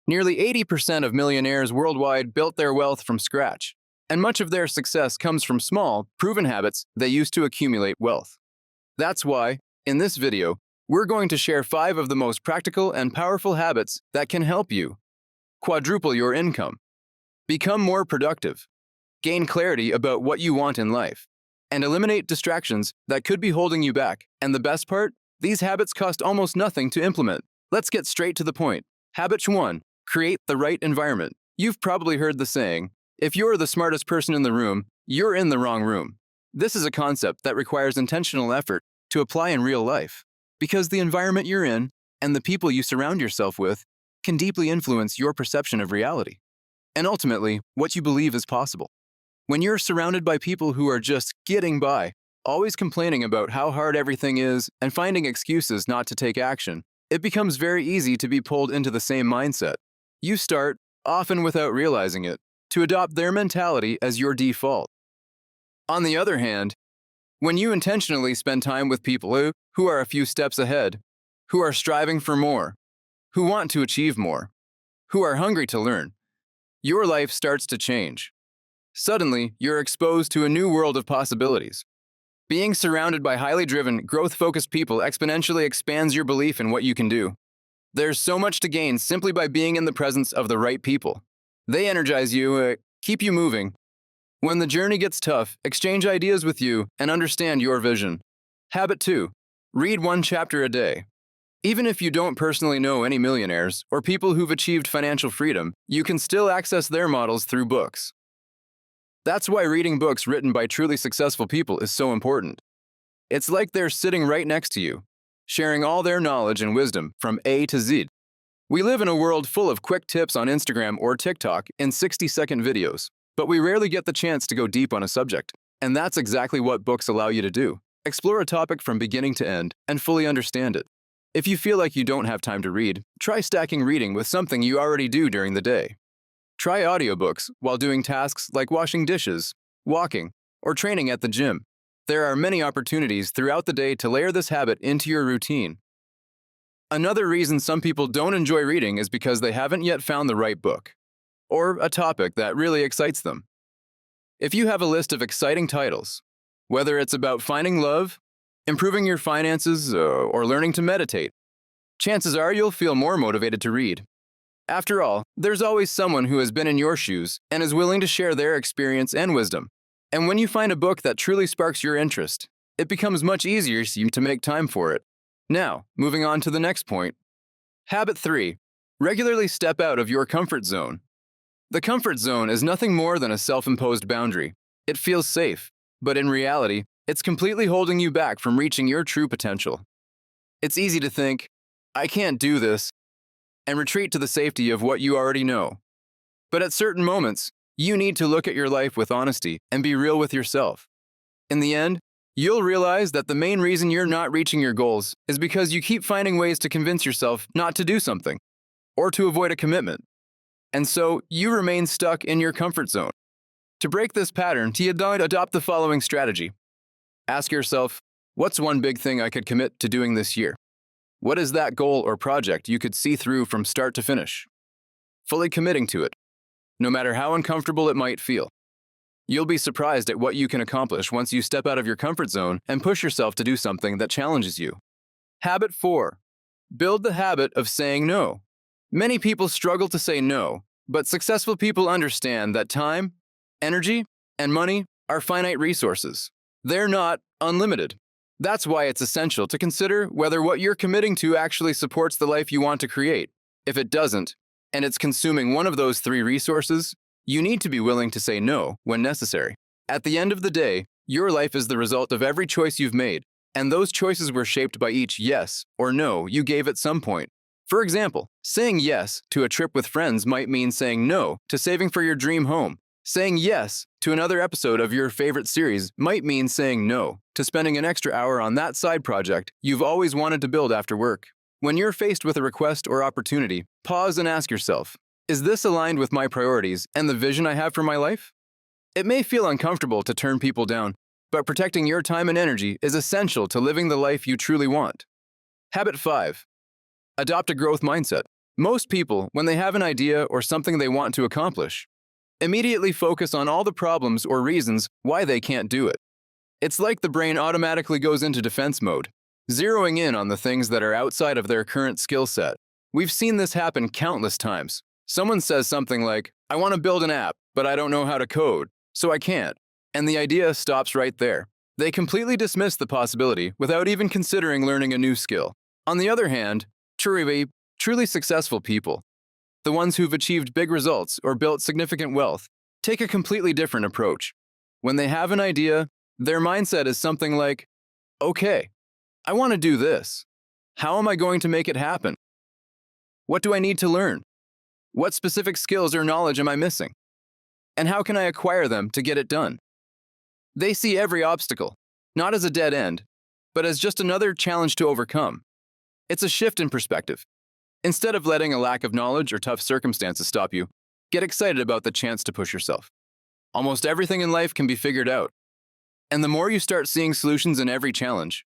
Nearly 80% of millionaires worldwide built their wealth from scratch, and much of their success comes from small, proven habits they used to accumulate wealth. That's why, in this video, we're going to share 5 of the most practical and powerful habits that can help you quadruple your income, become more productive, gain clarity about what you want in life, and eliminate distractions that could be holding you back. And the best part? These habits cost almost nothing to implement. Let's get straight to the point. Habit 1. Create the right environment. You've probably heard the saying, if you're the smartest person in the room, you're in the wrong room. This is a concept that requires intentional effort to apply in real life, because the environment you're in and the people you surround yourself with can deeply influence your perception of reality, and ultimately, what you believe is possible. When you're surrounded by people who are just getting by, always complaining about how hard everything is and finding excuses not to take action, it becomes very easy to be pulled into the same mindset. You start, often without realizing it, to adopt their mentality as your default. On the other hand, when you intentionally spend time with people who are a few steps ahead, who are striving for more, who want to achieve more, who are hungry to learn, your life starts to change. Suddenly, you're exposed to a new world of possibilities. Being surrounded by highly driven, growth-focused people exponentially expands your belief in what you can do. There's so much to gain simply by being in the presence of the right people. They energize you, keep you moving. When the journey gets tough, exchange ideas with you and understand your vision. Habit 2. Read 1 chapter a day. Even if you don't personally know any millionaires or people who've achieved financial freedom, you can still access their models through books. That's why reading books written by truly successful people is so important. It's like they're sitting right next to you, sharing all their knowledge and wisdom from A to Z. We live in a world full of quick tips on Instagram or TikTok in 60-second videos, but we rarely get the chance to go deep on a subject. And that's exactly what books allow you to do. Explore a topic from beginning to end and fully understand it. If you feel like you don't have time to read, try stacking reading with something you already do during the day. Try audiobooks while doing tasks like washing dishes, walking, or training at the gym. There are many opportunities throughout the day to layer this habit into your routine. Another reason some people don't enjoy reading is because they haven't yet found the right book, or a topic that really excites them. If you have a list of exciting titles, whether it's about finding love, improving your finances, or learning to meditate, chances are you'll feel more motivated to read. After all, there's always someone who has been in your shoes and is willing to share their experience and wisdom. And when you find a book that truly sparks your interest, it becomes much easier for you to make time for it. Now, moving on to the next point. Habit 3. Regularly step out of your comfort zone. The comfort zone is nothing more than a self-imposed boundary. It feels safe, but in reality, it's completely holding you back from reaching your true potential. It's easy to think, I can't do this, and retreat to the safety of what you already know. But at certain moments, you need to look at your life with honesty and be real with yourself. In the end, you'll realize that the main reason you're not reaching your goals is because you keep finding ways to convince yourself not to do something, or to avoid a commitment. And so, you remain stuck in your comfort zone. To break this pattern, adopt the following strategy. Ask yourself, what's one big thing I could commit to doing this year? What is that goal or project you could see through from start to finish? Fully committing to it, no matter how uncomfortable it might feel. You'll be surprised at what you can accomplish once you step out of your comfort zone and push yourself to do something that challenges you. Habit 4. Build the habit of saying no. Many people struggle to say no, but successful people understand that time, energy, and money are finite resources. They're not unlimited. That's why it's essential to consider whether what you're committing to actually supports the life you want to create. If it doesn't, and it's consuming one of those 3 resources, you need to be willing to say no when necessary. At the end of the day, your life is the result of every choice you've made, and those choices were shaped by each yes or no you gave at some point. For example, saying yes to a trip with friends might mean saying no to saving for your dream home. Saying yes to another episode of your favorite series might mean saying no to spending an extra hour on that side project you've always wanted to build after work. When you're faced with a request or opportunity, pause and ask yourself, is this aligned with my priorities and the vision I have for my life? It may feel uncomfortable to turn people down, but protecting your time and energy is essential to living the life you truly want. Habit 5. Adopt a growth mindset. Most people, when they have an idea or something they want to accomplish, immediately focus on all the problems or reasons why they can't do it. It's like the brain automatically goes into defense mode, zeroing in on the things that are outside of their current skill set. We've seen this happen countless times. Someone says something like, "I want to build an app, but I don't know how to code, so I can't." And the idea stops right there. They completely dismiss the possibility without even considering learning a new skill. On the other hand, truly successful people, the ones who've achieved big results or built significant wealth, take a completely different approach. When they have an idea, their mindset is something like, "Okay, I want to do this. How am I going to make it happen? What do I need to learn? What specific skills or knowledge am I missing? And how can I acquire them to get it done?" They see every obstacle, not as a dead end, but as just another challenge to overcome. It's a shift in perspective. Instead of letting a lack of knowledge or tough circumstances stop you, get excited about the chance to push yourself. Almost everything in life can be figured out. And the more you start seeing solutions in every challenge,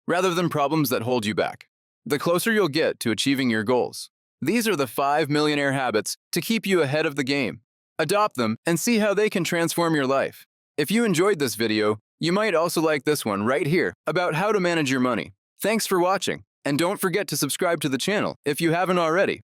rather than problems that hold you back, the closer you'll get to achieving your goals. These are the 5 millionaire habits to keep you ahead of the game. Adopt them and see how they can transform your life. If you enjoyed this video, you might also like this one right here about how to manage your money. Thanks for watching, and don't forget to subscribe to the channel if you haven't already.